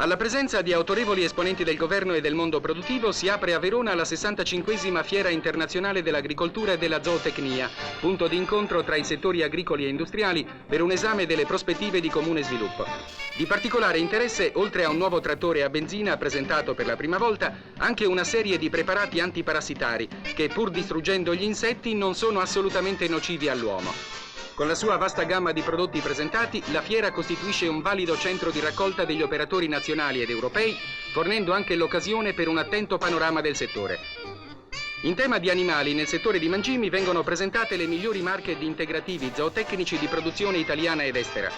Alla presenza di autorevoli esponenti del governo e del mondo produttivo si apre a Verona la 65esima Fiera Internazionale dell'Agricoltura e della Zootecnia, punto di incontro tra i settori agricoli e industriali per un esame delle prospettive di comune sviluppo. Di particolare interesse, oltre a un nuovo trattore a benzina presentato per la prima volta, anche una serie di preparati antiparassitari che, pur distruggendo gli insetti, non sono assolutamente nocivi all'uomo. Con la sua vasta gamma di prodotti presentati, la fiera costituisce un valido centro di raccolta degli operatori nazionali ed europei, fornendo anche l'occasione per un attento panorama del settore. In tema di animali, nel settore di mangimi vengono presentate le migliori marche di integrativi zootecnici di produzione italiana ed estera.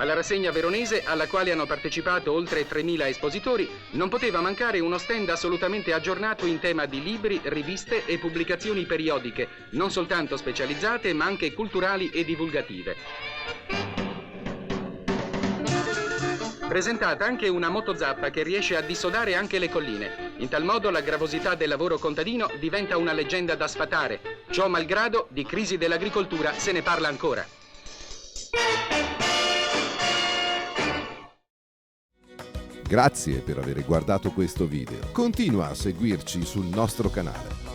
Alla rassegna veronese, alla quale hanno partecipato oltre 3.000 espositori, non poteva mancare uno stand assolutamente aggiornato in tema di libri, riviste e pubblicazioni periodiche, non soltanto specializzate ma anche culturali e divulgative. Presentata anche una motozappa che riesce a dissodare anche le colline. In tal modo la gravosità del lavoro contadino diventa una leggenda da sfatare. Ciò malgrado, di crisi dell'agricoltura se ne parla ancora. Grazie per aver guardato questo video. Continua a seguirci sul nostro canale.